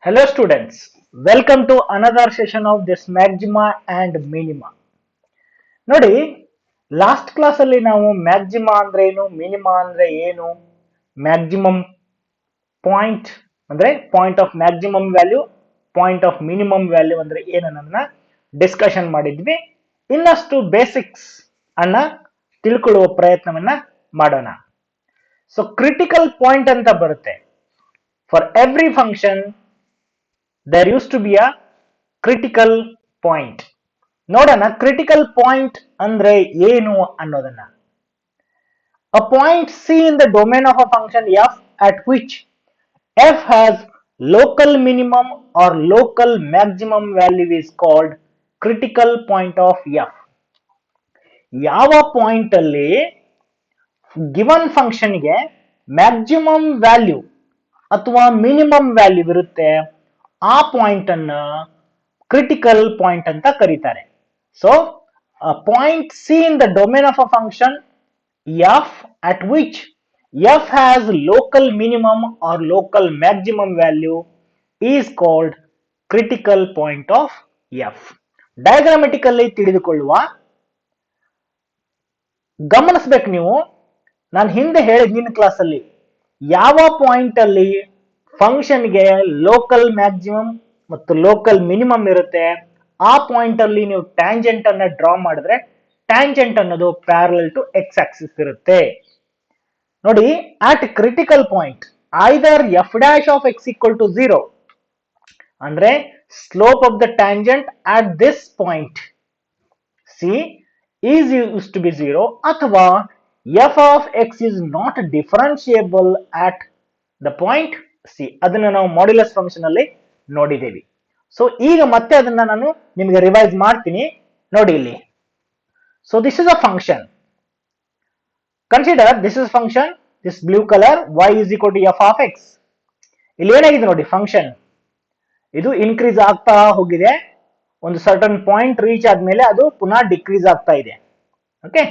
Hello students, welcome to another session of this maxima and minima. ನೋಡಿ last class ಅಲ್ಲಿ ನಾವು maxima ಅಂದ್ರೆ ಏನು, ಮಿನಿಮಾ ಅಂದ್ರೆ ಏನು, ಮ್ಯಾಕ್ಸಿಮಮ್ ಪಾಯಿಂಟ್ ಅಂದ್ರೆ point of maximum value, point of minimum value ಅಂದ್ರೆ ಏನನ್ನ ಡಿಸ್ಕಷನ್ ಮಾಡಿದ್ವಿ. ಇನ್ನಷ್ಟು ಬೇಸಿಕ್ಸ್ ಅನ್ನ ತಿಳ್ಕೊಳ್ಳುವ ಪ್ರಯತ್ನವನ್ನ ಮಾಡೋಣ. ಸೊ ಕ್ರಿಟಿಕಲ್ ಪಾಯಿಂಟ್ ಅಂತ ಬರುತ್ತೆ. For every function there used to be a critical point. ನೋಡೋಣ ಕ್ರಿಟಿಕಲ್ ಪಾಯಿಂಟ್ ಅಂದ್ರೆ ಏನು ಅನ್ನೋದನ್ನ. A point C in the domain of a function f at which f has local minimum or local maximum value is called critical point of f. ಯಾವ point ಅಲ್ಲಿ given function ಗೆ maximum value ಅಥವಾ minimum value ಇರುತ್ತೆ, ಆ point ಅನ್ನ critical point ಅಂತ ಕರೀತಾರೆ. So point C in the domain of a function f at which f has local minimum or local maximum value is called critical point of f. Diagrammatically ತಿಳಿದುಕೊಳ್ಳುವ ಗಮನಿಸಬೇಕು ನೀವು. ನಾನು ಹಿಂದೆ ಹೇಳಿದ್ದೀನಿ ಕ್ಲಾಸ್ ಅಲ್ಲಿ, ಯಾವ ಪಾಯಿಂಟ್ ಅಲ್ಲಿ ಫಂಕ್ಷನ್ಗೆ ಲೋಕಲ್ ಮ್ಯಾಕ್ಸಿಮಮ್ ಮತ್ತು ಲೋಕಲ್ ಮಿನಿಮಮ್ ಇರುತ್ತೆ, ಆ ಪಾಯಿಂಟ್ ಅಲ್ಲಿ ನೀವು ಟ್ಯಾಂಜೆಂಟ್ ಅನ್ನ ಡ್ರಾ ಮಾಡಿದ್ರೆ ಟ್ಯಾಂಜೆಂಟ್ ಅನ್ನೋದು ಪ್ಯಾರಲಲ್ ಟು ಎಕ್ಸ್ ಆಕ್ಸಿಸ್ ಇರುತ್ತೆ. ನೋಡಿ, at critical point either F dash of X equal to 0 ಅಂದ್ರೆ slope of the tangent at this point C is use to be 0, ಅಥವಾ F of X is not differentiable at the point C. ಅದನ್ನ ನಾವು modulus function ಅಲ್ಲಿ ನೋಡಿದ್ದೇವೆ. So ಈಗ ಮತ್ತೆ ಅದನ್ನ ನಾನು ನಿಮಗೆ ರಿವೈಸ್ ಮಾಡ್ತೀನಿ. ನೋಡಿ ಇಲ್ಲಿ. So this is a function. Consider this is function, this blue colour y is equal to f of x. ಇಲ್ಲಿ ಏನಾಗಿದೆ ನೋಡಿ, ಫಂಕ್ಷನ್ ಇದು ಇನ್ಕ್ರೀಸ್ ಆಗ್ತಾ ಹೋಗಿದೆ. ಒಂದು ಸರ್ಟನ್ ಪಾಯಿಂಟ್ ರೀಚ್ ಆದ್ಮೇಲೆ ಅದು ಪುನಃ ಡಿಕ್ರೀಸ್ ಆಗ್ತಾ ಇದೆ. ಓಕೆ,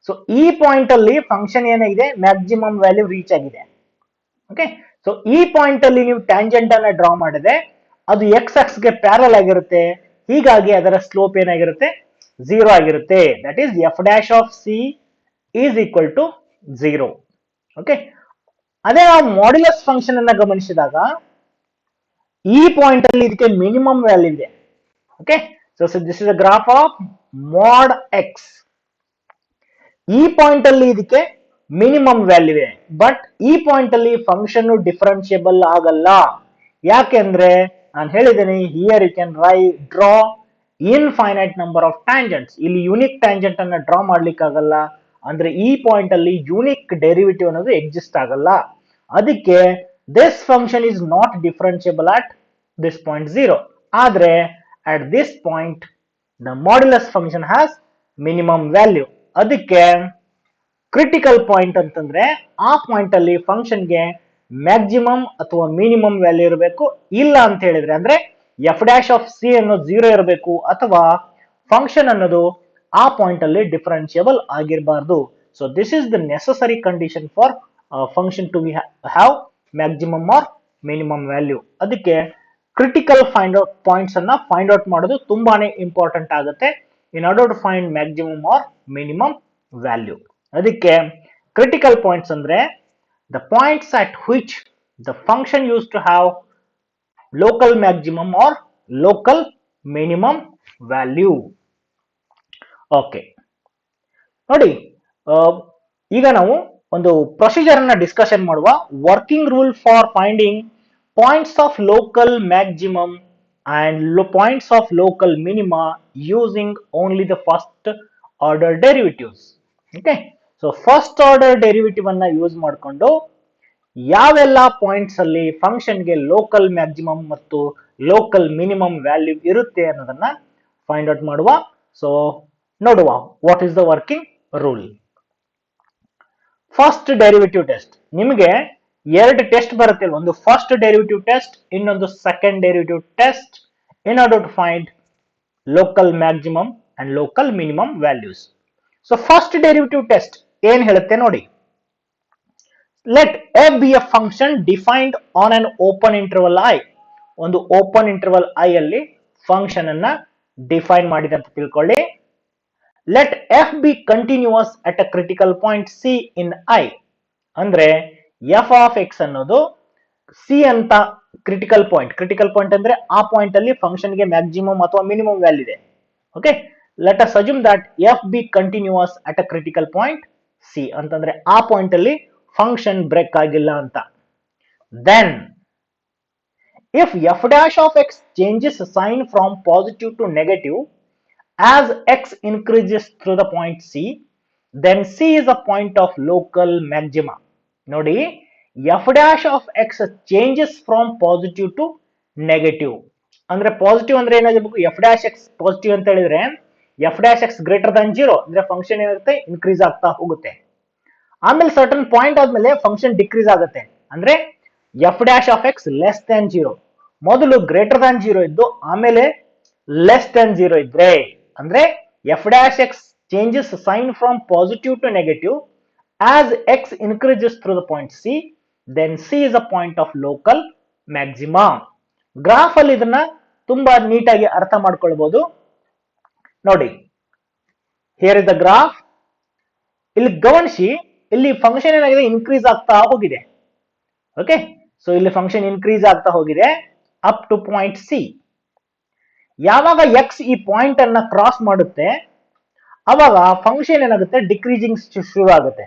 ಸೊ ಈ ಪಾಯಿಂಟ್ ಅಲ್ಲಿ ಫಂಕ್ಷನ್ ಏನಾಗಿದೆ, ಮ್ಯಾಕ್ಸಿಮಮ್ ವ್ಯಾಲ್ಯೂ ರೀಚ್ ಆಗಿದೆ. ಓಕೆ, ಸೊ ಈ ಪಾಯಿಂಟ್ ಅಲ್ಲಿ ನೀವು ಟ್ಯಾಂಜೆಂಟ್ ಅನ್ನ ಡ್ರಾ ಮಾಡಿದ್ರೆ ಅದು ಎಕ್ಸ್ ಆಕ್ಸ್ ಗೆ ಪ್ಯಾರಲ್ ಆಗಿರುತ್ತೆ. ಹೀಗಾಗಿ ಅದರ ಸ್ಲೋಪ್ ಏನಾಗಿರುತ್ತೆ, 0 ಆಗಿರುತ್ತೆ. That is F dash of C is equal to 0. Okay, ಅದೇ ನಾವು ಮಾಡ್ಯುಲಸ್ ಫಂಕ್ಷನ್ ಅನ್ನ ಗಮನಿಸಿದಾಗ ಈ ಪಾಯಿಂಟ್ ಅಲ್ಲಿ ಇದಕ್ಕೆ ಮಿನಿಮಮ್ ವ್ಯಾಲ್ಯೂ ಇದೆ. Okay, so this is a graph of mod X. ಈ ಪಾಯಿಂಟ್ ಅಲ್ಲಿ ಇದಕ್ಕೆ ಮಿನಿಮಮ್ ವ್ಯಾಲ್ಯೂ ಇದೆ, ಬಟ್ ಈ ಪಾಯಿಂಟ್ ಅಲ್ಲಿ ಫಂಕ್ಷನ್ ಡಿಫರೆನ್ಶಿಯಬಲ್ ಆಗಲ್ಲ. ಯಾಕೆಂದ್ರೆ ನಾನು ಹೇಳಿದ್ದೇನೆ, here you can draw infinite number of tangents. ಇಲ್ಲಿ ಯೂನಿಕ್ ಟ್ಯಾಂಜೆಂಟ್ ಅನ್ನ ಡ್ರಾ ಮಾಡ್ಲಿಕ್ಕೆ ಆಗಲ್ಲ. ಅಂದ್ರೆ ಈ ಪಾಯಿಂಟ್ ಅಲ್ಲಿ ಯೂನಿಕ್ ಡೆರಿವೇಟಿವ್ ಅನ್ನೋದು ಎಕ್ಸಿಸ್ಟ್ ಆಗಲ್ಲ. ಅದಕ್ಕೆ this function is not differentiable at this point 0. ಆದ್ರೆ at this point the modulus function has minimum value. ಅದಕ್ಕೆ ಕ್ರಿಟಿಕಲ್ ಪಾಯಿಂಟ್ ಅಂತಂದ್ರೆ ಆ ಪಾಯಿಂಟ್ ಅಲ್ಲಿ ಫಂಕ್ಷನ್ಗೆ ಮ್ಯಾಕ್ಸಿಮಮ್ ಅಥವಾ ಮಿನಿಮಮ್ ವ್ಯಾಲ್ಯೂ ಇರಬೇಕು. ಇಲ್ಲ ಅಂತ ಹೇಳಿದ್ರೆ ಅಂದ್ರೆ ಎಫ್ ಡ್ಯಾಶ್ ಆಫ್ ಸಿ ಅನ್ನೋದು 0 ಇರಬೇಕು, ಅಥವಾ ಫಂಕ್ಷನ್ ಅನ್ನೋದು ಆ ಪಾಯಿಂಟ್ ಅಲ್ಲಿ ಡಿಫರೆನ್ಶಿಯಬಲ್ ಆಗಿರಬಾರ್ದು. So this is the necessary condition for function to have maximum or minimum value. ಅದಕ್ಕೆ ಕ್ರಿಟಿಕಲ್ ಫೈಂಡ್ ಔಟ್ ಪಾಯಿಂಟ್ಸ್ ಅನ್ನ ಫೈಂಡ್ ಔಟ್ ಮಾಡೋದು ತುಂಬಾನೇ ಇಂಪಾರ್ಟೆಂಟ್ ಆಗುತ್ತೆ in order to find maximum or minimum value. ಅದಕ್ಕೆ critical points ಅಂದ್ರೆ the points at which the function use to have local maximum or local minimum value. Okay, ನೋಡಿ, ಈಗ ನಾವು ಒಂದು ಪ್ರೊಸೀಜರ್ ಅನ್ನ ಡಿಸ್ಕಷನ್ ಮಾಡುವ. Working rule for finding points of local maximum and points of local minima using only the first order derivatives. Okay, so first order derivative ಅನ್ನ use ಮಾಡಿಕೊಂಡು ಯಾವೆಲ್ಲ points ಅಲ್ಲಿ ಫಂಕ್ಷನ್ಗೆ ಲೋಕಲ್ ಮ್ಯಾಕ್ಸಿಮಮ್ ಮತ್ತು ಲೋಕಲ್ ಮಿನಿಮಮ್ ವ್ಯಾಲ್ಯೂ ಇರುತ್ತೆ ಅನ್ನೋದನ್ನ find out ಮಾಡುವ. So ನೋಡುವ, what is the working rule. First derivative test. ನಿಮಗೆ ಎರಡು ಟೆಸ್ಟ್ ಬರುತ್ತೆ. ಒಂದು ಫಸ್ಟ್ ಡೆರಿವೇಟಿವ್ ಟೆಸ್ಟ್, ಇನ್ನೊಂದು second derivative test in order to find local maximum and local minimum values. So first derivative test ಏನ್ ಹೇಳುತ್ತೆ ನೋಡಿ. Let f be a function defined on an open interval I. ಒಂದು open interval I ಅಲ್ಲಿ function ಅನ್ನ define ಮಾಡಿದೆ ಅಂತ ತಿಳ್ಕೊಳ್ಳಿ. Let F be continuous at a critical point C in I. ಅಂದ್ರೆ ಎಫ್ ಆಫ್ ಎಕ್ಸ್ ಅನ್ನೋದು ಸಿ ಅಂತ critical point ಅಂದ್ರೆ ಆ ಪಾಯಿಂಟ್ ಅಲ್ಲಿ ಫಂಕ್ಷನ್ ಗೆ ಮ್ಯಾಕ್ಸಿಮಮ್ ಅಥವಾ ಮಿನಿಮಮ್ ವ್ಯಾಲ್ಯೂ ಇದೆ. Okay, let us assume that F be continuous at a critical point C ಅಂತಂದ್ರೆ ಆ ಪಾಯಿಂಟ್ ಅಲ್ಲಿ ಫಂಕ್ಷನ್ ಬ್ರೇಕ್ ಆಗಿಲ್ಲ ಅಂತ. Then if f dash of x changes sign from positive to negative as x increases through the point C, then C is a point of local maxima. ನೋಡಿ, f dash of x changes from positive to negative. ಅಂದ್ರೆ positive ಅಂದ್ರೆ ಏನಾಗಿರ್ಬೇಕು, f dash x positive ಅಂತ ಹೇಳಿದ್ರೆ f dash x greater than 0 ಅಂದ್ರೆ function ಏನಾಗುತ್ತೆ, increase ಆಗ್ತಾ ಹೋಗುತ್ತೆ. ಆಮೇಲೆ ಸರ್ಟನ್ ಪಾಯಿಂಟ್ ಆದ್ಮೇಲೆ ಫಂಕ್ಷನ್ ಡಿಕ್ರೀಸ್ ಆಗುತ್ತೆ. ಅಂದ್ರೆ F dash of X less than 0, ಮೊದಲು ಗ್ರೇಟರ್ ದನ್ 0 ಇದ್ದು ಆಮೇಲೆ ಲೆಸ್ ದನ್ 0 ಇದ್ರೆ ಅಂದ್ರೆ F dash X changes sign from positive to negative as X increases through the point C, then C is a point of local maxima. Graph ಅಲ್ಲಿ ಇದನ್ನ ತುಂಬಾ ನೀಟಾಗಿ ಅರ್ಥ ಮಾಡ್ಕೊಳ್ಬಹುದು. ನೋಡಿ, ಹಿಯರ್ ಇಸ್ ದ ಗ್ರಾಫ್. ಇಲ್ಲಿ ಗಮನಿಸಿ, ಇಲ್ಲಿ ಫಂಕ್ಷನ್ ಏನಾಗಿದೆ, ಇನ್ಕ್ರೀಸ್ ಆಗ್ತಾ ಹೋಗಿದೆ. ಓಕೆ, ಸೊ ಇಲ್ಲಿ ಫಂಕ್ಷನ್ ಇನ್ಕ್ರೀಸ್ ಆಗ್ತಾ ಹೋಗಿದೆ ಅಪ್ ಟು ಪಾಯಿಂಟ್ ಸಿ. ಯಾವಾಗ ಎಕ್ಸ್ ಈ ಪಾಯಿಂಟ್ ಅನ್ನ ಕ್ರಾಸ್ ಮಾಡುತ್ತೆ ಅವಾಗ ಫಂಕ್ಷನ್ ಏನಾಗುತ್ತೆ, ಡಿಕ್ರೀಸಿಂಗ್ ಶುರು ಆಗುತ್ತೆ.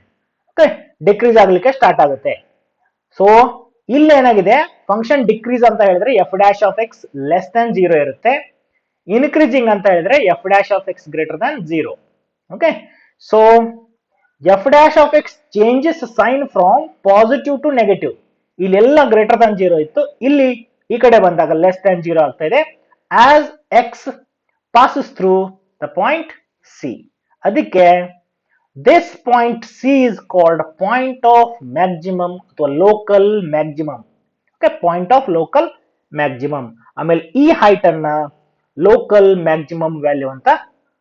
ಓಕೆ, ಡಿಕ್ರೀಸ್ ಆಗ್ಲಿಕ್ಕೆ ಸ್ಟಾರ್ಟ್ ಆಗುತ್ತೆ. ಸೊ ಇಲ್ಲಿ ಏನಾಗಿದೆ, ಫಂಕ್ಷನ್ ಡಿಕ್ರೀಸ್ ಅಂತ ಹೇಳಿದ್ರೆ F dash of X less than 0 ಇರುತ್ತೆ. ಇನ್ಕ್ರೀಸಿಂಗ್ ಅಂತ ಹೇಳಿದ್ರೆ F dash of X greater than 0. Okay, so F dash of X changes sign from positive to negative. ಇಲ್ಲೆಲ್ಲ ಗ್ರೇಟರ್ ದನ್ 0 ಇತ್ತು, ಇಲ್ಲಿ ಈ ಕಡೆ ಬಂದಾಗ ಲೆಸ್ ದನ್ 0 ಆಗ್ತಾ ಇದೆ as X passes through the point C. ಅದಕ್ಕೆ this point C is called point of maximum ಅಥವಾ local maximum. Okay, point of local maximum. ಆಮೇಲೆ ಈ ಹೈಟ್ ಅನ್ನ ಲೋಕಲ್ ಮ್ಯಾಕ್ಸಿಮಮ್ ವ್ಯಾಲ್ಯೂ ಅಂತ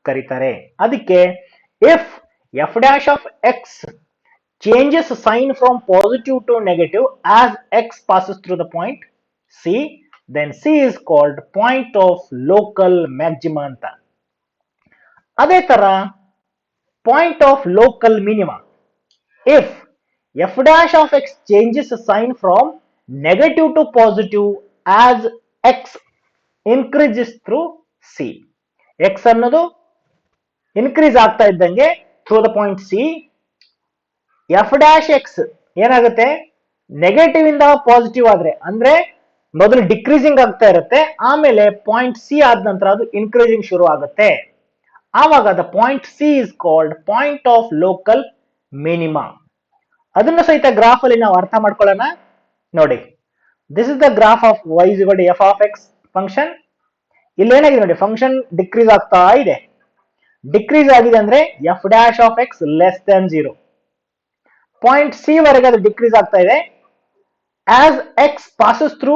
ಕರೀತಾರೆ. ಅದಕ್ಕೆ if F dash of X changes sign from positive to negative as x passes through the point C, then C is called point of local maxima anta. ಅದೇ ತರ point of local minima. If f dash of x changes sign from negative to positive as x increases through C. x ಅನ್ನೋದು increase ಆಗ್ತಾ ಇದ್ದಂಗೆ through the point C, F dash X ಏನಾಗುತ್ತೆ, negative ಇಂದ positive ಆದ್ರೆ ಅಂದ್ರೆ ಮೊದಲು decreasing ಆಗ್ತಾ ಇರುತ್ತೆ, ಆಮೇಲೆ ಪಾಯಿಂಟ್ ಸಿ ಆದ ನಂತರ ಅದು ಇನ್ಕ್ರೀಸಿಂಗ್ ಶುರು ಆಗುತ್ತೆ. ಆವಾಗ the point C is called point of local minima. ಅದನ್ನು ಸಹಿತ ಗ್ರಾಫ್ ಅಲ್ಲಿ ನಾವು ಅರ್ಥ ಮಾಡ್ಕೊಳ್ಳೋಣ. ನೋಡಿ, this is the graph of y is equal to f of x function. ಇಲ್ಲಿ ಏನಾಗಿದೆ ನೋಡಿ, ಫಂಕ್ಷನ್ ಡಿಕ್ರೀಸ್ ಆಗ್ತಾ ಇದೆ. ಡಿಕ್ರೀಸ್ ಆಗಿದೆ ಅಂದ್ರೆ F dash of X less than 0. Point C ವರೆಗೆ ಅದು ಡಿಕ್ರೀಸ್ ಆಗ್ತಾ ಇದೆ. As X passes through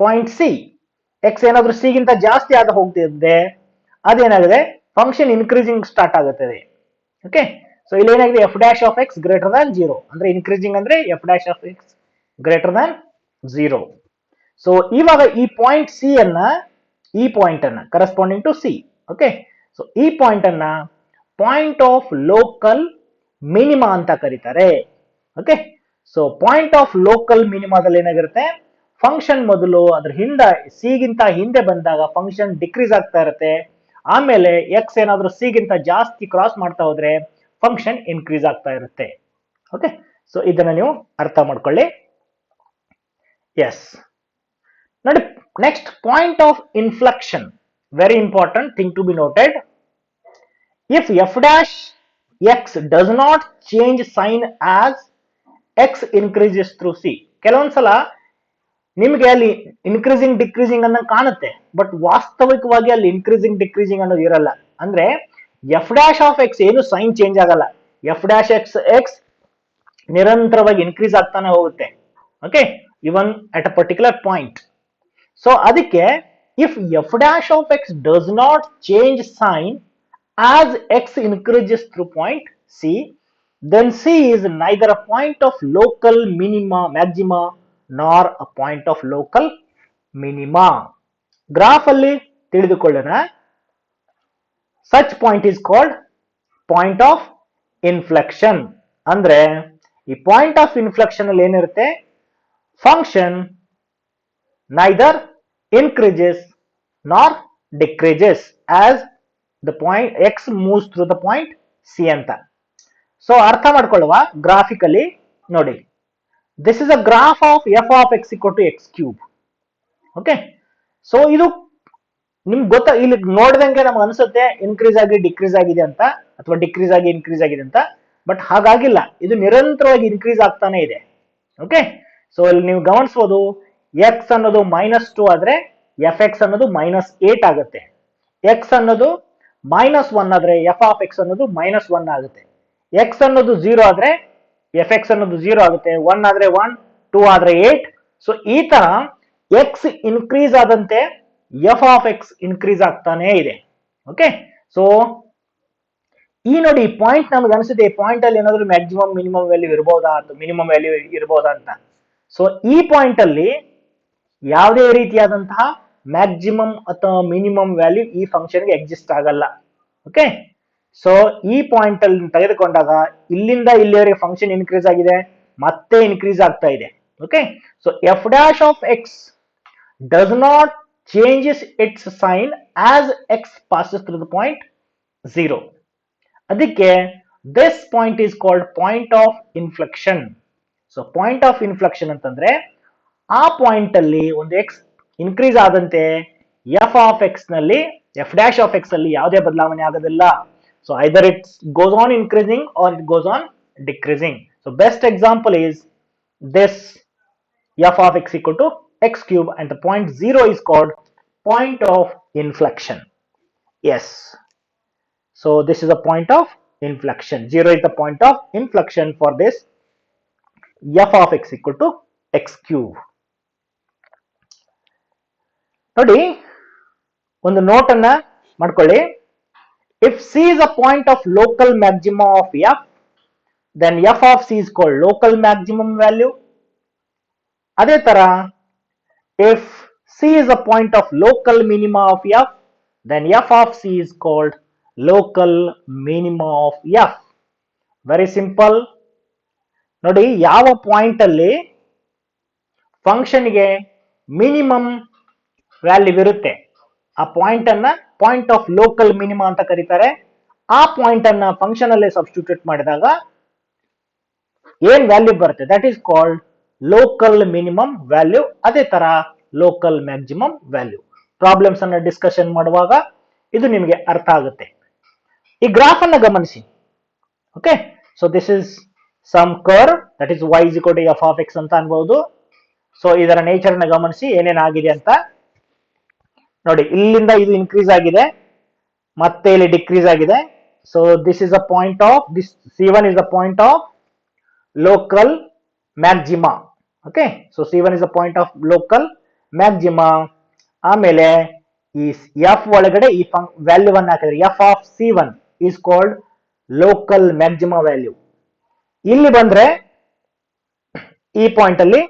point C, X ಏನಾದ್ರೂ ಸಿ ಗಿಂತ ಜಾಸ್ತಿ ಆದ ಹೋಗ್ತಿದ್ದೆ ಅದೇನಾಗಿದೆ, ಫಂಕ್ಷನ್ ಇನ್ಕ್ರೀಸಿಂಗ್ ಸ್ಟಾರ್ಟ್ ಆಗುತ್ತದೆ. ಓಕೆ, ಸೊ ಇಲ್ಲಿ ಏನಾಗಿದೆ, F dash of X greater than 0 ಅಂದ್ರೆ ಇನ್ಕ್ರೀಸಿಂಗ್ ಅಂದ್ರೆ F dash of X greater than 0. So ಇವಾಗ ಈ ಪಾಯಿಂಟ್ ಸಿ ಅನ್ನ, ಈ ಪಾಯಿಂಟ್ ಅನ್ನ corresponding to C. Okay, so ಈ ಪಾಯಿಂಟ್ ಅನ್ನ ಪಾಯಿಂಟ್ ಆಫ್ ಲೋಕಲ್ ಮಿನಿಮಾ ಅಂತ ಕರೀತಾರೆ. Okay, so point of local ಮಿನಿಮಾದಲ್ಲಿ ಏನಾಗಿರುತ್ತೆ, ಫಂಕ್ಷನ್ ಮೊದಲು ಅದ್ರ ಹಿಂದೆ ಸಿ ಗಿಂತ ಹಿಂದೆ ಬಂದಾಗ ಫಂಕ್ಷನ್ ಡಿಕ್ರೀಸ್ ಆಗ್ತಾ ಇರುತ್ತೆ, ಆಮೇಲೆ ಎಕ್ಸ್ ಏನಾದ್ರೂ ಸಿ ಗಿಂತ ಜಾಸ್ತಿ ಕ್ರಾಸ್ ಮಾಡ್ತಾ ಹೋದ್ರೆ ಫಂಕ್ಷನ್ ಇನ್ಕ್ರೀಸ್ ಆಗ್ತಾ ಇರುತ್ತೆ. ಓಕೆ, ಸೊ ಇದನ್ನ ನೀವು ಅರ್ಥ ಮಾಡ್ಕೊಳ್ಳಿ. ಎಸ್, ನೋಡಿ, next point of inflection, very important thing to be noted. If F dash x does not change sign as x increases through c. ಕೆಲವೊಂದ್ಸಲ ನಿಮ್ಗೆ ಅಲ್ಲಿ ಇನ್ಕ್ರೀಸಿಂಗ್ ಡಿಕ್ರೀಸಿಂಗ್ ಅನ್ನೋ ಕಾಣುತ್ತೆ, ಬಟ್ ವಾಸ್ತವಿಕವಾಗಿ ಅಲ್ಲಿ ಇನ್ಕ್ರೀಸಿಂಗ್ ಡಿಕ್ರೀಸಿಂಗ್ ಅನ್ನೋದು ಇರಲ್ಲ. ಅಂದ್ರೆ ಎಫ್ ಡ್ಯಾಶ್ ಆಫ್ ಎಕ್ಸ್ ಏನು ಸೈನ್ ಚೇಂಜ್ ಆಗಲ್ಲ, ಎಫ್ ಡ್ಯಾಶ್ ಎಕ್ಸ್ ಎಕ್ಸ್ ನಿರಂತರವಾಗಿ ಇನ್ಕ್ರೀಸ್ ಆಗ್ತಾನೆ ಹೋಗುತ್ತೆ. Okay, even at a particular point. So ಅದಕ್ಕೆ if F dash of X does not change sign as x increases through point C, then C is neither a point of local minima maxima nor a point of local minima. Graph ಅಲ್ಲಿ ತಿಳಿದುಕೊಳ್ಳೋಣ. Such point is called point of inflection. ಅಂದ್ರೆ ಈ point of inflection ಅಲ್ಲಿ ಏನಿರುತ್ತೆ, function neither increases nor decreases as the point x moves through the point c ಅಂತ. So ಅರ್ಥ ಮಾಡ್ಕೊಳ್ಳುವ, graphically ನೋಡಿ, this is a graph of F of X equal to X cube. Okay, so ಇದು ನಿಮ್ಗೆ ಗೊತ್ತಾ, ಇಲ್ಲಿ ನೋಡ್ದಂಗೆ ನಮ್ಗೆ ಅನ್ಸುತ್ತೆ ಇನ್ಕ್ರೀಸ್ ಆಗಿ ಡಿಕ್ರೀಸ್ ಆಗಿದೆ ಅಂತ, ಅಥವಾ ಡಿಕ್ರೀಸ್ ಆಗಿ ಇನ್ಕ್ರೀಸ್ ಆಗಿದೆ ಅಂತ. ಬಟ್ ಹಾಗಾಗಿಲ್ಲ, ಇದು ನಿರಂತರವಾಗಿ ಇನ್ಕ್ರೀಸ್ ಆಗ್ತಾನೆ ಇದೆ. ಓಕೆ, ಸೊ ಇಲ್ಲಿ ನೀವು ಗಮನಿಸಬಹುದು, ಎಕ್ಸ್ ಅನ್ನೋದು -2 ಆದ್ರೆ ಎಫ್ ಎಕ್ಸ್ ಅನ್ನೋದು -8 ಆಗುತ್ತೆ. ಎಕ್ಸ್ ಅನ್ನೋದು -1 ಆದ್ರೆ ಎಫ್ ಆಫ್ ಎಕ್ಸ್ ಅನ್ನೋದು -1 ಆಗುತ್ತೆ. ಎಕ್ಸ್ ಅನ್ನೋದು 0 ಆದ್ರೆ ಎಫ್ ಎಕ್ಸ್ ಅನ್ನೋದು 0 ಆಗುತ್ತೆ. 1 ಆದ್ರೆ 1, 2 ಆದ್ರೆ 8. ಸೊ ಈ ತರ ಎಕ್ಸ್ ಇನ್ಕ್ರೀಸ್ ಆದಂತೆ ಎಫ್ ಆಫ್ ಎಕ್ಸ್ ಇನ್ಕ್ರೀಸ್ ಆಗ್ತಾನೆ ಇದೆ. ಓಕೆ, ಸೊ ಈ ನೋಡಿ ಈ ಪಾಯಿಂಟ್ ನಮ್ಗೆ ಅನಿಸುತ್ತೆ, ಈ ಪಾಯಿಂಟ್ ಅಲ್ಲಿ ಏನಾದ್ರು ಮ್ಯಾಕ್ಸಿಮಮ್ ಮಿನಿಮಮ್ ವ್ಯಾಲ್ಯೂ ಇರಬಹುದಾ ಅಥವಾ ಮಿನಿಮಮ್ ವ್ಯಾಲ್ಯೂ ಇರಬಹುದಾ ಅಂತ. ಸೊ ಈ ಪಾಯಿಂಟ್ ಅಲ್ಲಿ ಯಾವುದೇ ರೀತಿಯಾದಂತಹ ಮ್ಯಾಕ್ಸಿಮಮ್ ಅಥವಾ ಮಿನಿಮಮ್ ವ್ಯಾಲ್ಯೂ ಈ ಫಂಕ್ಷನ್ಗೆ ಎಕ್ಸಿಸ್ಟ್ ಆಗಲ್ಲ. ಓಕೆ, ಸೊ ಈ ಪಾಯಿಂಟ್ ಅಲ್ಲಿ ತೆಗೆದುಕೊಂಡಾಗ ಇಲ್ಲಿಂದ ಇಲ್ಲಿವರೆಗೆ ಫಂಕ್ಷನ್ ಇನ್ಕ್ರೀಸ್ ಆಗಿದೆ, ಮತ್ತೆ ಇನ್ಕ್ರೀಸ್ ಆಗ್ತಾ ಇದೆ. Okay, so F dash of X does not changes its sign as X passes through the point 0. ಅದಕ್ಕೆ this point is called point of inflection. So point of inflection ಅಂತಂದ್ರೆ ಆ point ಅಲ್ಲಿ ಒಂದು X increase ಆದಂತೆ F of X ನಲ್ಲಿ, F dash of X ಅಲ್ಲಿ ಯಾವುದೇ ಬದಲಾವಣೆ ಆಗೋದಿಲ್ಲ. So either it goes on increasing or it goes on decreasing. So best example is this F of X equal to X cube and the point 0 is called point of inflection. Yes, so this is a point of inflection. 0 is the point of inflection for this f of x equal to x cube. ನೋಡಿ, ಒಂದು note ಅನ್ನ ಮಾಡ್ಕೊಳ್ಳಿ. If C is a point of local maximum of F, then F of C is called local maximum value. ಅದೇ ತರ if c is a point of local minima of f, then f of c is called local minima of f. Very simple. ನೋಡಿ, ಯಾವ point ಅಲ್ಲಿ function ಗೆ minimum value ಇರುತ್ತೆ ಆ point ಅನ್ನ point of local minima ಅಂತ ಕರೀತಾರೆ. ಆ ಪಾಯಿಂಟ್ ಅನ್ನ ಫಂಕ್ಷನ್ ಅಲ್ಲೇ ಸಬ್ಸ್ಟಿಟ್ಯೂಟ್ ಮಾಡಿದಾಗ ಏನ್ ವ್ಯಾಲ್ಯೂ ಬರುತ್ತೆ, that is called local minimum value. ಅದೇ ತರ ಲೋಕಲ್ ಮ್ಯಾಕ್ಸಿಮಮ್ ವ್ಯಾಲ್ಯೂ. ಪ್ರಾಬ್ಲಮ್ಸ್ ಅನ್ನ ಡಿಸ್ಕಷನ್ ಮಾಡುವಾಗ ಇದು ನಿಮಗೆ ಅರ್ಥ ಆಗುತ್ತೆ. ಈ ಗ್ರಾಫ್ ಅನ್ನ ಗಮನಿಸಿ. Okay, so this is some curve, that is y is equal to f of x ಅಂತ ಅನ್ಬಹುದು. ಸೊ ಇದರ ನೇಚರ್ ನ ಗಮನಿಸಿ ಏನೇನಾಗಿದೆ ಅಂತ ನೋಡಿ. ಇಲ್ಲಿಂದ ಇದು ಇನ್ಕ್ರೀಸ್ ಆಗಿದೆ, ಮತ್ತೆ ಇಲ್ಲಿ ಡಿಕ್ರೀಸ್ ಆಗಿದೆ. So this is a point of this c1 is the point of local maxima. Okay, so c1 is the point of local maxima. ಆಮೇಲೆ ಈ ಎಫ್ ಒಳಗಡೆ ಈ ವ್ಯಾಲ್ಯೂ ಅನ್ನು ಹಾಕಿದ್ರೆ F of c1 is called local maxima value. ಇಲ್ಲಿ ಬಂದ್ರೆ ಈ point ಅಲ್ಲಿ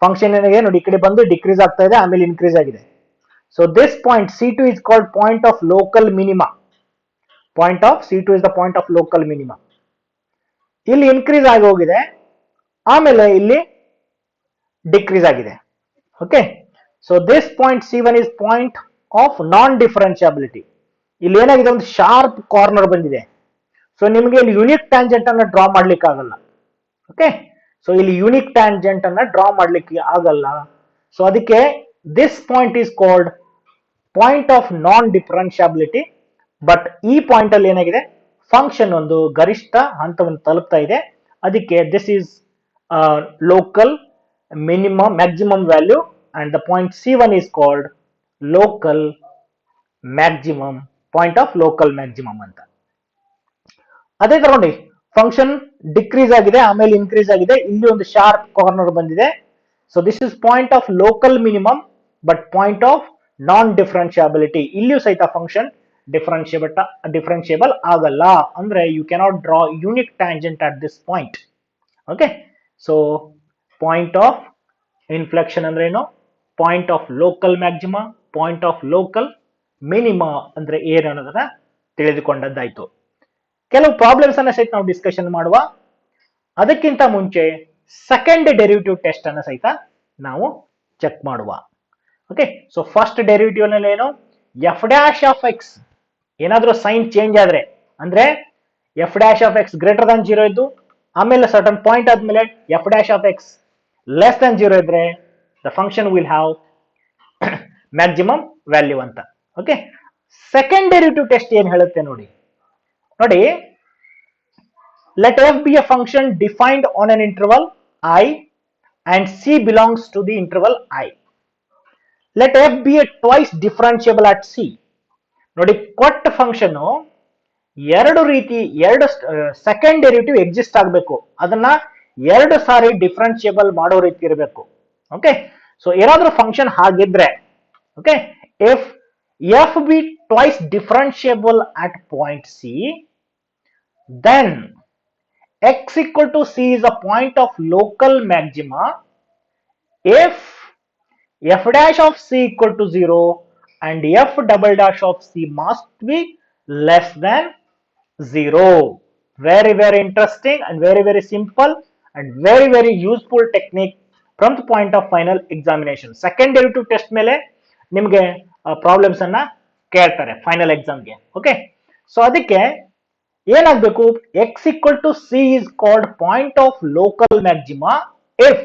ಫಂಕ್ಷನ್ ಏನಿದೆ ನೋಡಿ, ಈ ಕಡೆ ಬಂದು ಡಿಕ್ರೀಸ್ ಆಗ್ತಾ ಇದೆ, ಆಮೇಲೆ ಇನ್ಕ್ರೀಸ್ ಆಗಿದೆ. So this point c2 is called point of local minima. Point of c2 is the point of local minima. ಇಲ್ಲಿ ಇನ್ಕ್ರೀಸ್ ಆಗಿ ಹೋಗಿದೆ, ಆಮೇಲೆ ಇಲ್ಲಿ ಡಿಕ್ರೀಸ್ ಆಗಿದೆ. Okay, so this point c1 is point of non differentiability. ಇಲ್ಲಿ ಏನಾಗಿದೆ, ಒಂದು sharp corner ಬಂದಿದೆ. ಸೊ ನಿಮಗೆ ಇಲ್ಲಿ ಯೂನಿಕ್ ಟ್ಯಾಂಜೆಂಟ್ ಅನ್ನ ಡ್ರಾ ಮಾಡ್ಲಿಕ್ಕೆ ಆಗಲ್ಲ. ಓಕೆ, ಸೊ ಇಲ್ಲಿ ಯೂನಿಕ್ ಟ್ಯಾಂಜೆಂಟ್ ಅನ್ನ ಡ್ರಾ ಮಾಡ್ಲಿಕ್ಕೆ ಆಗಲ್ಲ. ಸೊ ಅದಕ್ಕೆ this point is called point of non differentiability. But ಈ ಪಾಯಿಂಟ್ ಅಲ್ಲಿ ಏನಾಗಿದೆ, ಫಂಕ್ಷನ್ ಒಂದು ಗರಿಷ್ಠ ಹಂತವನ್ನು ತಲುಪ್ತಾ ಇದೆ. ಅದಕ್ಕೆ this is local minimum maximum value and the point c1 is called local maximum, point of local maximum ಅಂತ. ಅದೇ ತರ ನೋಡಿ, ಫಂಕ್ಷನ್ ಡಿಕ್ರೀಸ್ ಆಗಿದೆ, ಆಮೇಲೆ ಇನ್ಕ್ರೀಸ್ ಆಗಿದೆ, ಇಲ್ಲಿ ಒಂದು ಶಾರ್ಪ್ ಕಾರ್ನರ್ ಬಂದಿದೆ. So this is point of local minimum but point of non differentiability. ಇಲ್ಲಿಯೂ ಸಹಿತ ಫಂಕ್ಷನ್ ಡಿಫರೆನ್ಷಿಯಬಲ್ ಆಗಲ್ಲ. ಅಂದ್ರೆ you cannot draw unique tangent at this point. Okay, so point of inflection ಅಂದ್ರೆ ಏನು, point of local maxima, point of local minima ಅಂದ್ರೆ ಏನು ಅನ್ನೋದನ್ನ ತಿಳಿದುಕೊಂಡದ್ದಾಯ್ತು. ಕೆಲವು ಪ್ರಾಬ್ಲಮ್ಸ್ ಅನ್ನ ಸಹಿತ ನಾವು ಡಿಸ್ಕಷನ್ ಮಾಡುವ. ಅದಕ್ಕಿಂತ ಮುಂಚೆ ಸೆಕೆಂಡ್ ಡೆರಿವೇಟಿವ್ ಟೆಸ್ಟ್ ಅನ್ನ ಸಹಿತ ನಾವು ಚೆಕ್ ಮಾಡುವ. ಓಕೆ, ಸೊ ಫಸ್ಟ್ ಡೆರಿವೇಟಿವ್ ನಲ್ಲಿ ಏನು, ಎಫ್ ಡ್ಯಾಶ್ ಆಫ್ ಎಕ್ಸ್ ಏನಾದ್ರೂ ಸೈನ್ ಚೇಂಜ್ ಆದ್ರೆ, ಅಂದ್ರೆ F dash of X greater than 0 ಇದ್ದು ಆಮೇಲೆ ಸರ್ಟನ್ ಪಾಯಿಂಟ್ ಆದ್ಮೇಲೆ F dash of X less than 0 ಇದ್ರೆ the function will have maximum value ಅಂತ. ಓಕೆ, ಸೆಕೆಂಡ್ ಡೆರಿವೇಟಿವ್ ಟೆಸ್ಟ್ ಏನ್ ಹೇಳುತ್ತೆ ನೋಡಿ. let f be a function defined on an interval I and c belongs to the interval I. Let f be a twice differentiable at c. ನೋಡಿ, ಕೊಟ್ಟ function ಎರಡು second derivative exist ಆಗಬೇಕು, ಅದನ್ನ ಎರಡು ಸಾರಿ ಡಿಫ್ರೆನ್ಶಿಯಬಲ್ ಮಾಡೋ ರೀತಿ ಇರಬೇಕು. ಓಕೆ, ಸೊ ಏನಾದ್ರೂ ಫಂಕ್ಷನ್ ಹಾಗಿದ್ರೆ, okay, if f be twice differentiable at point c, then x equal to c is a point of local maxima if f dash of c equal to 0 and f double dash of c must be less than 0. Very very interesting and very simple and very useful technique from the point of final examination. Second derivative test ಮೇಲೆ ನಿಮಗೆ problems ಅನ್ನ ಕೇಳ್ತಾರೆ final ಎಕ್ಸಾಮ್ಗೆ. Okay, so ಅದಕ್ಕೆ ಏನಾಗಬೇಕು, X equal to C is called point of local maxima if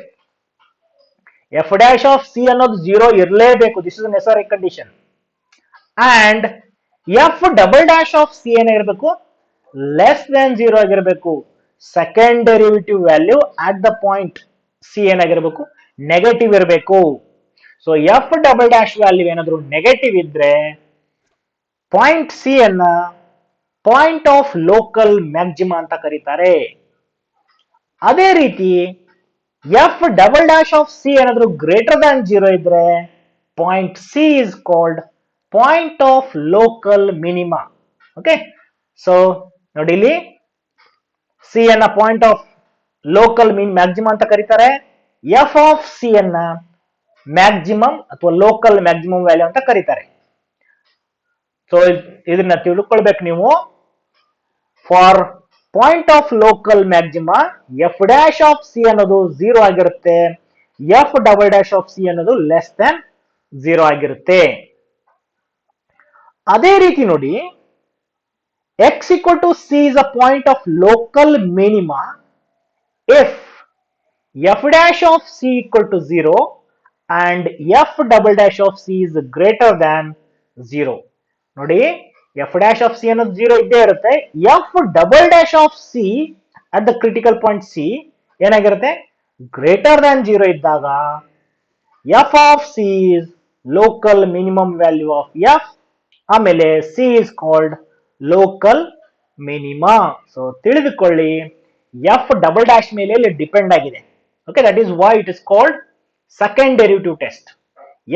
F dash of C ಅನ್ನೋದು 0 ಇರಲೇಬೇಕು, this is necessary condition, and F double dash of C ಏನಾಗಿರ್ಬೇಕು, ಲೆಸ್ ದನ್ 0 ಆಗಿರಬೇಕು. Second derivative value at the point C ಏನಾಗಿರ್ಬೇಕು, negative ಇರಬೇಕು. So F double dash value ಏನಾದ್ರು negative ಇದ್ರೆ point C ಅನ್ನ point of local maxima ಅಂತ ಕರೀತಾರೆ. ಅದೇ ರೀತಿ F double dash of C ಏನಾದ್ರು ಗ್ರೇಟರ್ ದ್ಯಾನ್ 0 ಇದ್ರೆ point C is called point of local minima. Okay, so ನೋಡಿ ಇಲ್ಲಿ ಸಿ ಅನ್ನ ಪಾಯಿಂಟ್ ಆಫ್ ಲೋಕಲ್ ಮ್ಯಾಕ್ಸಿಮಾ ಅಂತ ಕರೀತಾರೆ, ಎಫ್ ಆಫ್ ಸಿ ಅನ್ನ ಮ್ಯಾಕ್ಸಿಮಮ್ ಅಥವಾ ಲೋಕಲ್ ಮ್ಯಾಕ್ಸಿಮಮ್ ವ್ಯಾಲ್ಯೂ ಅಂತ ಕರೀತಾರೆ. ಸೊ ಇದನ್ನ ತಿಳ್ಕೊಳ್ಬೇಕು ನೀವು. For point of local maxima F dash of C ಅನ್ನೋದು 0 ಆಗಿರುತ್ತೆ, F double dash of C ಅನ್ನೋದು ಲೆಸ್ ದನ್ 0 ಆಗಿರುತ್ತೆ. ಅದೇ ರೀತಿ ನೋಡಿ, X equal to C is a point of local minima if F dash of C equal to 0 and f double dash of c is greater than 0. ನೋಡಿ, f dash of c ಅನ್ನೋದು 0 ಇದ್ದೇ ಇರುತ್ತೆ, f double dash of c at the critical point c ಏನಾಗಿರುತ್ತೆ, greater than 0 ಇದ್ದಾಗ f of c is local minimum value of f, ಆಮೇಲೆ c is called local minima. So ತಿಳಿದುಕೊಳ್ಳಿ, f double dash ಮೇಲೆ ಇಲ್ಲಿ depend ಆಗಿದೆ. Okay, that is why it is called second derivative test.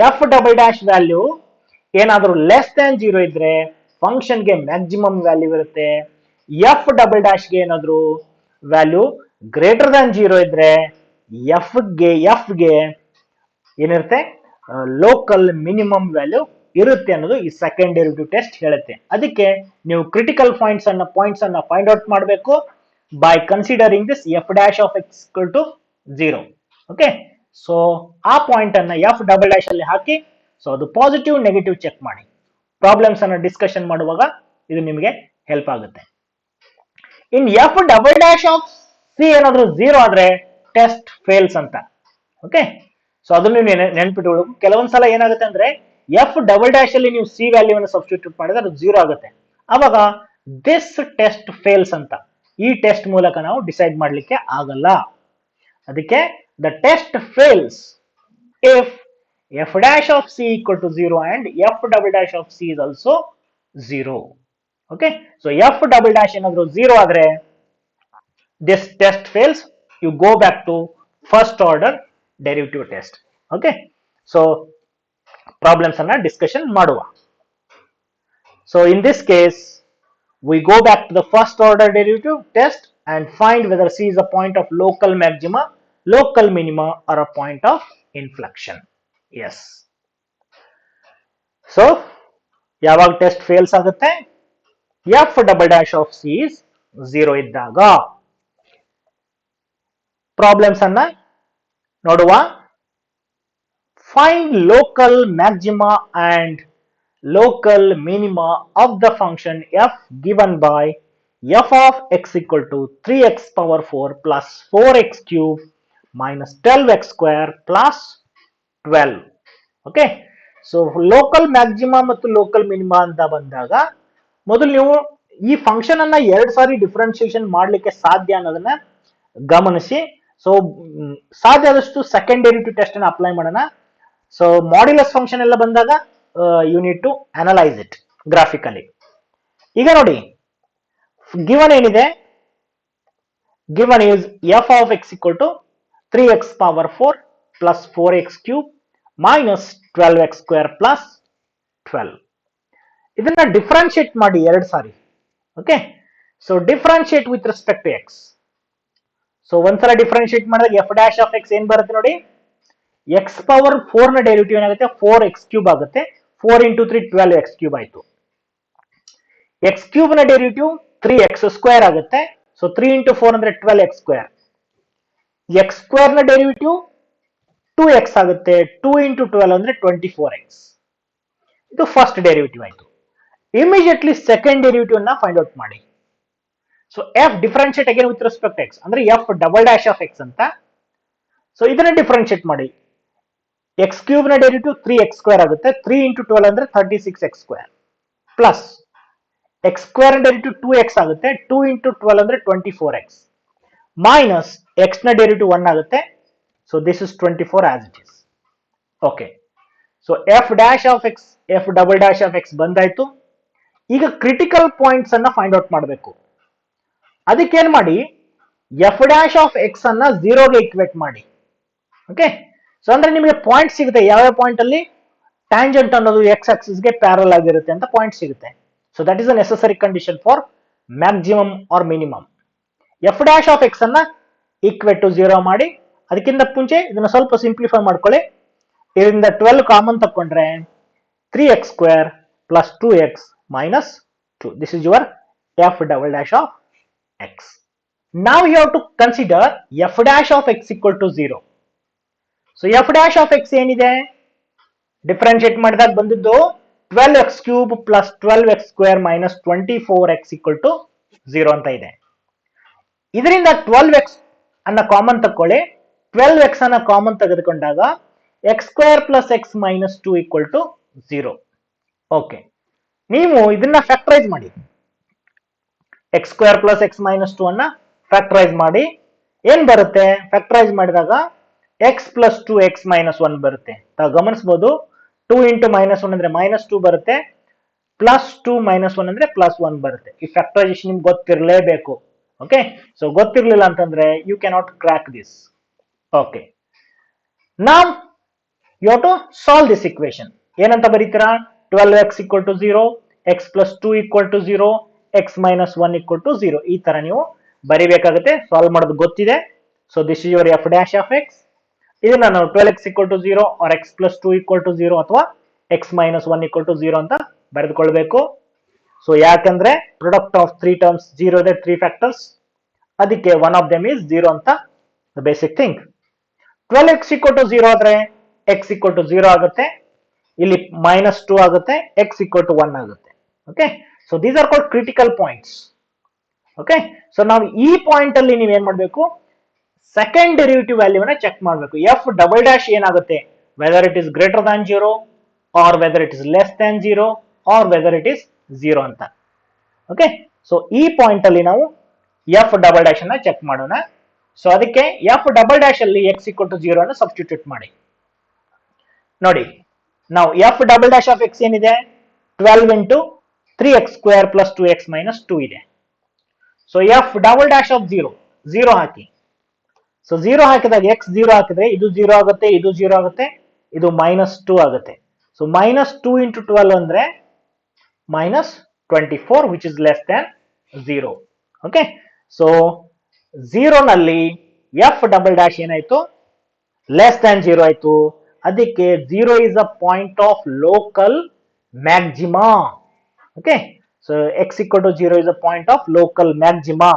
F double dash value ಏನಾದರೂ less than 0 ಇದ್ರೆ ಫಂಕ್ಷನ್ಗೆ maximum value ಇರುತ್ತೆ, F double ಡ್ಯಾಶ್ಗೆ ಏನಾದರೂ ವ್ಯಾಲ್ಯೂ ಗ್ರೇಟರ್ ದ್ಯಾನ್ 0 ಇದ್ರೆ ಎಫ್ಗೆ ಏನಿರುತ್ತೆ, ಲೋಕಲ್ ಮಿನಿಮಮ್ ವ್ಯಾಲ್ಯೂ ಇರುತ್ತೆ ಅನ್ನೋದು ಈ ಸೆಕೆಂಡ್ ಡೆರಿವೇಟಿವ್ ಟೆಸ್ಟ್ ಹೇಳುತ್ತೆ. ಅದಕ್ಕೆ ನೀವು ಕ್ರಿಟಿಕಲ್ ಪಾಯಿಂಟ್ಸ್ ಅನ್ನ ಫೈಂಡ್ ಔಟ್ ಮಾಡಬೇಕು by considering this F dash of X equal to 0. Okay, so ಆ ಪಾಯಿಂಟ್ ಅನ್ನ ಎಫ್ ಡಬಲ್ ಡ್ಯಾಶ್ ಅಲ್ಲಿ ಹಾಕಿ, ಸೊ ಅದು ಪಾಸಿಟಿವ್ ನೆಗೆಟಿವ್ ಚೆಕ್ ಮಾಡಿ. ಪ್ರಾಬ್ಲಮ್ಸ್ ಅನ್ನ ಡಿಸ್ಕಷನ್ ಮಾಡುವಾಗ ಇದು ನಿಮಗೆ ಹೆಲ್ಪ್ ಆಗುತ್ತೆ. In F double dash of C ಏನಾದ್ರೂ 0 ಆದ್ರೆ ಟೆಸ್ಟ್ ಫೇಲ್ಸ್ ಅಂತ. ಓಕೆ, ಸೊ ಅದನ್ನು ನೀವು ನೆನ್ಪಿಟ್ಕೊಳ್ಳಬೇಕು. ಕೆಲವೊಂದ್ಸಲ ಏನಾಗುತ್ತೆ ಅಂದ್ರೆ ಎಫ್ ಡಬಲ್ ಡ್ಯಾಶ್ ಅಲ್ಲಿ ನೀವು ಸಿ ವ್ಯಾಲ್ಯೂ ಅನ್ನು ಸಬ್ಸ್ಟಿಟ್ಯೂಟ್ ಮಾಡಿದ್ರೆ ಅದು 0 ಆಗುತ್ತೆ, ಅವಾಗ ದಿಸ್ ಟೆಸ್ಟ್ ಫೇಲ್ಸ್ ಅಂತ. ಈ ಟೆಸ್ಟ್ ಮೂಲಕ ನಾವು ಡಿಸೈಡ್ ಮಾಡ್ಲಿಕ್ಕೆ ಆಗಲ್ಲ. ಅದಕ್ಕೆ the test fails if f dash of c equal to 0 and f double dash of c is also 0. Okay, so f double dash ಏನಾದರೂ 0 ಆದ್ರೆ this test fails, you go back to first order derivative test. Okay, so problems ಅನ್ನ discussion ಮಾಡುವ. So in this case we go back to the first order derivative test and find whether c is a point of local maxima, local minima or a point of inflection. Yes. So ಯಾವಾಗ test fails ಆಗುತ್ತೆ? F double dash of C is 0 ಇದ್ದಾಗ. Problems ಅನ್ನ ನೋಡುವ. Find local maxima and local minima of the function f given by f of x equal to 3x power 4 plus 4x cube minus 12x square plus 12. Okay, so local maxima ಮತ್ತು local minima ಅಂತ ಬಂದಾಗ ಮೊದಲು ನೀವು ಈ function ಅನ್ನ ಎರಡು ಸಾರಿ differentiation ಮಾಡಲಿಕ್ಕೆ ಸಾಧ್ಯ ಅನ್ನೋದನ್ನ ಗಮನಿಸಿ. ಸೊ ಸಾಧ್ಯ ಆದಷ್ಟು ಸೆಕೆಂಡ್ ಡೆರಿವೇಟಿವ್ ಟೆಸ್ಟ್ ಅನ್ನು ಅಪ್ಲೈ ಮಾಡೋಣ. ಸೊ ಮಾಡ್ಯುಲಸ್ ಫಂಕ್ಷನ್ ಎಲ್ಲ ಬಂದಾಗ you need to analyze it graphically. ಈಗ ನೋಡಿ, given ಏನಿದೆ, given is f of x equal to 3x power 4 plus 4x cube minus 12x square plus 12. ಇದನ್ನ ಡಿಫರೆನ್ಶಿಯೇಟ್ ಮಾಡಿ ಎರಡು ಸಾರಿ. Okay, so differentiate with respect to x. So ಒಂದ್ಸಲ differentiate ಮಾಡಿದಾಗ f dash of x ಏನ್ ಬರುತ್ತೆ ನೋಡಿ, x ಪವರ್ 4 ನ ಡೆರಿವೇಟಿವ್ ಏನಾಗುತ್ತೆ 4x ಕ್ಯೂಬ್ ಆಗುತ್ತೆ. 4 into 3 12x ಕ್ಯೂಬ್ ಆಯ್ತು. x ಕ್ಯೂಬ್ ನ ಡೆರಿವೇಟಿವ್ 3x ಸ್ಕ್ವೇರ್ ಆಗುತ್ತೆ. ಸೊ 3 into 4 ಅಂದ್ರೆ 12x ಸ್ಕ್ವೇರ್. x ಸ್ಕ್ವೇರ್ ನ ಡೆರಿವೇಟಿವ್ 2x ಆಗುತ್ತೆ. 2 into 12 ಅಂದ್ರೆ 24x. ಇದು ಫಸ್ಟ್ ಡೆರಿವೇಟಿವ್ ಆಯ್ತು. ಇಮಿಡಿಯೇಟ್ಲಿ ಸೆಕೆಂಡ್ ಡೆರಿವೇಟಿವ್ ಅನ್ನ ಫೈಂಡ್ ಔಟ್ ಮಾಡಿ. So f differentiate again with respect x ಅಂದ್ರೆ f double dash of x ಅಂತ. ಸೊ ಇದನ್ನ ಡಿಫರೆನ್ಶಿಯೇಟ್ ಮಾಡಿ. x ಕ್ಯೂಬ್ ನ ಡೆರಿವೇಟಿವ್ 3x ಸ್ಕ್ವೇರ್ ಆಗುತ್ತೆ. 3 into 12 ಅಂದ್ರೆ 36x square plus x square ನ ಡೆರಿವೇಟಿವ್ 2x ಆಗುತ್ತೆ. 2 into 12 ಅಂದ್ರೆ 24x ಮೈನಸ್ x ನ ಡೆರಿವೇಟಿವ್ 1 ಆಗುತ್ತೆ. So this is 24 as it is. Okay, so f dash of x f double dash of x ಬಂದಾಯ್ತು. ಈಗ critical points ಅನ್ನ find out ಮಾಡಬೇಕು. ಅದಕ್ಕೆ ಏನ್ ಮಾಡಿ, f ಡ್ಯಾಶ್ ಆಫ್ x ಅನ್ನ 0ಗೆ ಇಕ್ವೇಟ್ ಮಾಡಿ. ಓಕೆ, ಸೊ ಅಂದ್ರೆ ನಿಮಗೆ ಪಾಯಿಂಟ್ ಸಿಗುತ್ತೆ, ಯಾವ ಪಾಯಿಂಟ್ ಅಲ್ಲಿ ಟ್ಯಾಂಜೆಂಟ್ ಅನ್ನೋದು x ಆಕ್ಸಿಸ್ ಗೆ ಪ್ಯಾರಲ್ ಆಗಿರುತ್ತೆ ಅಂತ ಪಾಯಿಂಟ್ ಸಿಗುತ್ತೆ. So that is a necessary condition for maximum or minimum. F dash of X ಅನ್ನ ಈಕ್ವೇಟ್ ಟು 0 ಮಾಡಿ. ಅದಕ್ಕಿಂತ ಮುಂಚೆ ಇದನ್ನ ಸ್ವಲ್ಪ ಸಿಂಪ್ಲಿಫೈ ಮಾಡ್ಕೊಳ್ಳಿ. ಇದರಿಂದ 12 ಕಾಮನ್ ತಕೊಂಡ್ರೆ 3x square plus 2x minus 2. This is your F double dash of x. Now you have to consider f dash of x equal to 0. So f dash of x ಏನಿದೆ, differentiate ಮಾಡಿದಾಗ ಬಂದಿದ್ದು 12x cube plus 12x square minus 24x equal to 0 ಅಂತ ಇದೆ. ಇದರಿಂದ 12x ಅನ್ನ common ತಕೊಳ್ಳಿ. 12x ಅನ್ನ common ತೆಗೆದುಕೊಂಡಾಗ x square plus x minus 2 equal to 0. Okay, ನೀವು ಇದನ್ನ ಫ್ಯಾಕ್ಟರೈಸ್ ಮಾಡಿ. x square plus x minus 2 ಅನ್ನ ಫ್ಯಾಕ್ಟರೈಸ್ ಮಾಡಿ. ಏನ್ ಬರುತ್ತೆ, ಫ್ಯಾಕ್ಟರೈಸ್ ಮಾಡಿದಾಗ x ಪ್ಲಸ್ 2 x ಮೈನಸ್ 1 ಬರುತ್ತೆ. ಗಮನಿಸಬಹುದು, 2 ಇಂಟು ಮೈನಸ್ 1 ಅಂದ್ರೆ ಮೈನಸ್ 2 ಬರುತ್ತೆ, ಪ್ಲಸ್ 2 ಮೈನಸ್ 1 ಅಂದ್ರೆ ಪ್ಲಸ್ 1 ಬರುತ್ತೆ. ಈ ಫ್ಯಾಕ್ಟರೈಸೇಷನ್ ನಿಮ್ಗೆ ಗೊತ್ತಿರಲೇಬೇಕು. ಓಕೆ, ಸೊ ಗೊತ್ತಿರಲಿಲ್ಲ ಅಂತಂದ್ರೆ you cannot crack this. Okay, ನಾವ್ you have to solve this equation. ಏನಂತ ಬರೀತೀರಾ, 12x equal to 0, x plus 2 equal to 0, x minus 1 equal to 0. ಈ ತರ ನೀವು ಬರಿಬೇಕಾಗುತ್ತೆ. ಸಾಲ್ವ್ ಮಾಡೋದು ಗೊತ್ತಿದೆ. So this is your f dash of x. ಇದನ್ನ ನಾವು 12x equal to 0 or x plus 2 equal to 0 ಅಥವಾ x minus 1 equal to 0 ಅಂತ ಬರೆದುಕೊಳ್ಬೇಕು. So ಯಾಕಂದ್ರೆ ಪ್ರಾಡಕ್ಟ್ ಆಫ್ 3 ಟರ್ಮ್ಸ್ 0 ಇದೆ, 3 ಫ್ಯಾಕ್ಟರ್ಸ್, ಅದಕ್ಕೆ ಒನ್ ಆಫ್ ದೆಮ್ ಇಸ್ 0 ಅಂತ the basic thing. 12x equal to 0 ಆದ್ರೆ x equal to 0 ಆಗುತ್ತೆ. ಇಲ್ಲಿ ಮೈನಸ್ 2 ಆಗುತ್ತೆ, x equal to 1 ಆಗುತ್ತೆ. Okay, so these are called critical points. Okay, so ನಾವು ಈ ಪಾಯಿಂಟ್ ಅಲ್ಲಿ ನೀವು ಏನ್ ಮಾಡಬೇಕು, ಸೆಕೆಂಡ್ ಡೆರಿವೇಟಿವ್ ವ್ಯಾಲ್ಯೂನ ಚೆಕ್ ಮಾಡಬೇಕು. ಎಫ್ ಡಬಲ್ ಡ್ಯಾಶ್ ಏನಾಗುತ್ತೆ, whether it is greater than 0 or whether it is less than 0 or whether it is 0 ಅಂತ. ಓಕೆ, ಸೊ ಈ ಪಾಯಿಂಟ್ ಅಲ್ಲಿ ನಾವು ಎಫ್ ಡಬಲ್ ಡ್ಯಾಶ್ ಅನ್ನ ಚೆಕ್ ಮಾಡೋಣ. ಸೊ ಅದಕ್ಕೆ ಎಫ್ ಡಬಲ್ ಡ್ಯಾಶ್ ಅಲ್ಲಿ x equal to 0 ಅನ್ನು ಸಬ್ಸ್ಟಿಟ್ಯೂಟ್ ಮಾಡಿ. ನೋಡಿ, ನಾವು F double dash of X ಏನಿದೆ, 12 into 3x square plus 2x minus 2 ಇದೆ. So F double dash of 0 hockey. So 0 ಹಾಕಿದಾಗ x 0 ಹಾಕಿದ್ರೆ ಇದು 0 ಆಗುತ್ತೆ, ಇದು 0 ಆಗುತ್ತೆ, ಇದು ಮೈನಸ್ 2 ಆಗುತ್ತೆ. ಸೊ ಮೈನಸ್ 2 ಇಂಟು 12 ಅಂದ್ರೆ minus 24 which is less than 0. Okay, so 0 ನಲ್ಲಿ ಎಫ್ ಡಬಲ್ ಡ್ಯಾಶ್ ಏನಾಯ್ತು, ಲೆಸ್ ದ್ಯಾನ್ 0 ಆಯ್ತು. ಅದಕ್ಕೆ 0 is a point of local maxima. Okay, so x equal to 0 is a point of local maxima.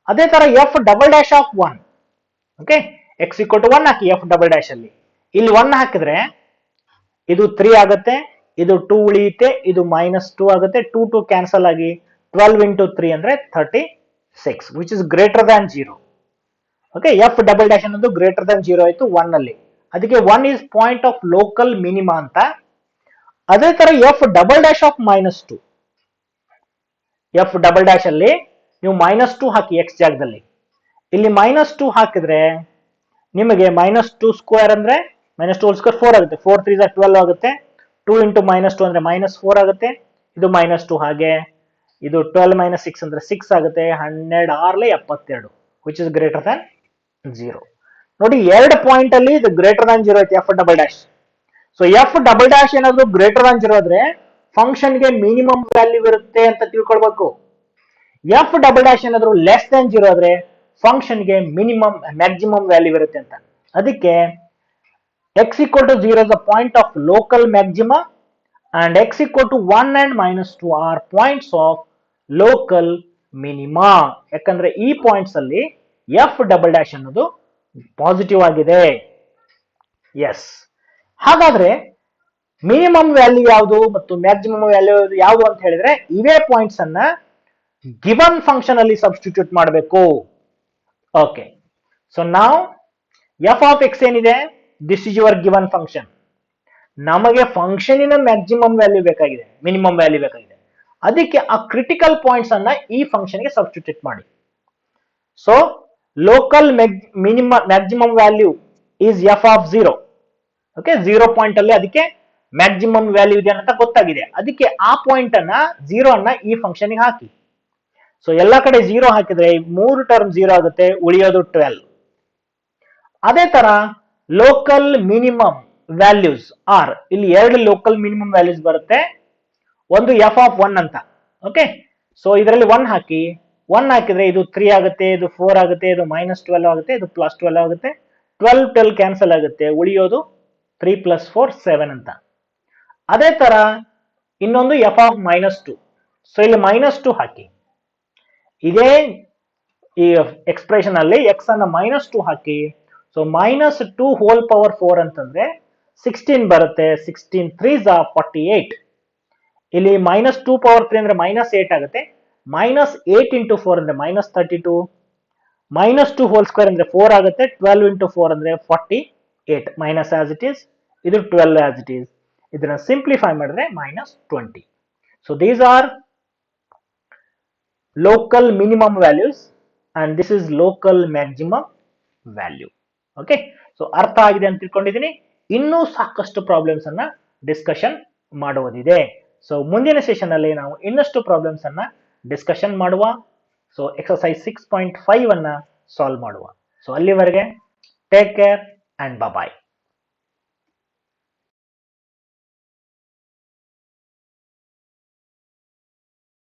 ಅದೇ ತರ f double dash of 1. Okay, x equal to 1 hockey f double dash ಅಲ್ಲಿ. ಇಲ್ಲಿ 1 ಹಾಕಿದ್ರೆ ಇದು 3 ಆಗುತ್ತೆ, ಇದು 2 ಉಳಿಯುತ್ತೆ, ಇದು -2 ಆಗುತ್ತೆ, 2 2 ಕ್ಯಾನ್ಸಲ್ ಆಗಿ 12 into 3 ಅಂದ್ರೆ 36, which is greater than 0. Okay, F double dash ಅನ್ನೋದು ಗ್ರೇಟರ್ ದನ್ 0 ಆಯ್ತು 1 ಅಲ್ಲಿ. ಅದಕ್ಕೆ 1 is point of local minima ಅಂತ. ಅದೇ ತರ F double dash of -2. F double dash ಅಲ್ಲಿ ನೀವು -2 ಹಾಕಿ x ಜಾಗದಲ್ಲಿ. ಇಲ್ಲಿ -2 ಹಾಕಿದ್ರೆ ನಿಮಗೆ -2 ಸ್ಕ್ವೇರ್ ಅಂದ್ರೆ -2 ಹೋಲ್ ಸ್ಕ್ವೇರ್ 4 ಆಗುತ್ತೆ, 4 3 12 ಆಗುತ್ತೆ, 2 into -2 ಅಂದ್ರೆ -4 ಆಗುತ್ತೆ, ಇದು -2 ಹಾಗೆ, ಇದು 12 - 6 ಅಂದ್ರೆ 6 ಆಗುತ್ತೆ, 12 6 72, which is greater than 0. ನೋಡಿ, ಎರಡು ಪಾಯಿಂಟ್ ಅಲ್ಲಿ ಇದು ಗ್ರೇಟರ್ ದನ್ 0 ಐತೆ F double dash. So F double dash ಏನಾದ್ರು ಗ್ರೇಟರ್ ದನ್ 0 ಆದ್ರೆ ಫಂಕ್ಷನ್ ಗೆ ಮಿನಿಮಮ್ ವ್ಯಾಲ್ಯೂ ಇರುತ್ತೆ ಅಂತ ತಿಳ್ಕೊಳ್ಬೇಕು. ಎಫ್ ಡಬಲ್ ಡ್ಯಾಶ್ ಏನಾದ್ರು ಲೆಸ್ ದನ್ 0 ಆದ್ರೆ ಫಂಕ್ಷನ್ ಗೆ ಮ್ಯಾಕ್ಸಿಮಮ್ ವ್ಯಾಲ್ಯೂ ಇರುತ್ತೆ ಅಂತ. ಅದಕ್ಕೆ x equal to 0 is a point of local maxima and x equal to 1 and -2 are points of local minima. ಯಾಕಂದ್ರೆ ಈ ಪಾಯಿಂಟ್ಸ್ ಅಲ್ಲಿ ಎಫ್ ಡಬಲ್ ಡ್ಯಾಶ್ ಅನ್ನೋದು ಪಾಸಿಟಿವ್ ಆಗಿದೆ. ಎಸ್, ಹಾಗಾದ್ರೆ ಮಿನಿಮಮ್ ವ್ಯಾಲ್ಯೂ ಯಾವುದು ಮತ್ತು ಮ್ಯಾಕ್ಸಿಮಮ್ ವ್ಯಾಲ್ಯೂ ಯಾವುದು ಅಂತ ಹೇಳಿದ್ರೆ ಇವೇ ಪಾಯಿಂಟ್ಸ್ ಅನ್ನ ಗಿವನ್ ಫಂಕ್ಷನ್ ಅಲ್ಲಿ ಸಬ್ಸ್ಟಿಟ್ಯೂಟ್ ಮಾಡಬೇಕು. ಓಕೆ, ಸೊ ನಾವು ಎಫ್ ಆಫ್ ಎಕ್ಸ್ ಏನಿದೆ, this is your given function. ನಮಗೆ ಫಂಕ್ಷನಿನ ಮ್ಯಾಕ್ಸಿಮಮ್ ವ್ಯಾಲ್ಯೂ ಬೇಕಾಗಿದೆ, ಮಿನಿಮಮ್ ವ್ಯಾಲ್ಯೂ ಬೇಕಾಗಿದೆ. ಅದಕ್ಕೆ ಆ ಕ್ರಿಟಿಕಲ್ ಪಾಯಿಂಟ್ಸ್ ಅನ್ನ ಈ ಫಂಕ್ಷನ್ ಗೆ ಸಬ್ಸ್ಟಿಟ್ಯೂಟ್ ಮಾಡಿ. So local maximum value is F of 0. Okay, 0 point ಅಲ್ಲಿ ಅದಕ್ಕೆ ಮ್ಯಾಕ್ಸಿಮಮ್ ವ್ಯಾಲ್ಯೂ ಇದೆ ಅಂತ ಗೊತ್ತಾಗಿದೆ. ಅದಕ್ಕೆ ಆ ಪಾಯಿಂಟ್ ಅನ್ನ 0 ಅನ್ನ ಈ ಫಂಕ್ಷನ್ ಗೆ ಹಾಕಿ. ಸೊ ಎಲ್ಲಾ ಕಡೆ 0 ಹಾಕಿದ್ರೆ 3 ಟರ್ಮ್ 0 ಆಗುತ್ತೆ, ಉಳಿಯೋದು 12. ಅದೇ ತರ ಲೋಕಲ್ ಮಿನಿಮಮ್ ವ್ಯಾಲ್ಯೂಸ್ ಆರ್, ಇಲ್ಲಿ 2 ಲೋಕಲ್ ಮಿನಿಮಮ್ ವ್ಯಾಲ್ಯೂಸ್ ಬರುತ್ತೆ. ಒಂದು ಎಫ್ ಆಫ್ 1 ಅಂತ. ಓಕೆ, ಸೊ ಇದರಲ್ಲಿ 1 ಹಾಕಿ, 1 ಹಾಕಿದ್ರೆ ಇದು 3 ಆಗುತ್ತೆ, ಇದು 4 ಆಗುತ್ತೆ, ಇದು -12 ಆಗುತ್ತೆ, ಇದು +12 ಆಗುತ್ತೆ, 12 ಕ್ಯಾನ್ಸಲ್ ಆಗುತ್ತೆ, ಉಳಿಯೋದು 3 + 4 7 ಅಂತ. ಅದೇ ತರ ಇನ್ನೊಂದು ಎಫ್ ಆಫ್ -2. ಸೊ ಇಲ್ಲಿ -2 ಹಾಕಿ, ಇದೇ ಈ ಎಕ್ಸ್ಪ್ರೆಷನ್ ಅಲ್ಲಿ ಎಕ್ಸ್ ಅನ್ನ -2 ಹಾಕಿ. ಸೊ -2 ಹೋಲ್ ಪವರ್ 4 ಅಂತಂದ್ರೆ 16 ಬರುತ್ತೆ, 16 3s are 48. ಇಲ್ಲಿ -2 ಪವರ್ 3 ಅಂದ್ರೆ -8 ಆಗುತ್ತೆ, -8 into 4 ಅಂದ್ರೆ -32, -2 ಹೋಲ್ ಸ್ಕ್ವೇರ್ ಅಂದ್ರೆ 4 ಆಗುತ್ತೆ, 12 into 4 ಅಂದ್ರೆ 48, ಮೈನಸ್ ಆಸ್ ಇಟ್ ಈಸ್, ಇದು 12 ಆಸ್ ಇಟ್ ಈಸ್. ಇದನ್ನ ಸಿಂಪ್ಲಿಫೈ ಮಾಡಿದ್ರೆ -20. So these R local minimum values and this is local maximum value. Okay, so ಅರ್ಥ ಆಗಿದೆ ಅಂತ ತಿಳ್ಕೊಂಡಿದ್ದೀನಿ. ಇನ್ನೂ ಸಾಕಷ್ಟು ಪ್ರಾಬ್ಲಮ್ಸ್ ಅನ್ನ ಡಿಸ್ಕಷನ್ ಮಾಡುವುದಿದೆ. ಸೊ ಮುಂದಿನ ಸೆಷನ್ ಅಲ್ಲಿ ನಾವು ಇನ್ನಷ್ಟು ಪ್ರಾಬ್ಲಮ್ಸ್ ಅನ್ನ ಡಿಸ್ಕಷನ್ ಮಾಡುವ. ಸೊ ಎಕ್ಸರ್ಸೈಸ್ 6.5 ಅನ್ನ ಸಾಲ್ವ್ ಮಾಡುವ. ಸೊ ಅಲ್ಲಿವರೆಗೆ ಟೇಕ್ ಕೇರ್ ಅಂಡ್ ಬಾಯ್.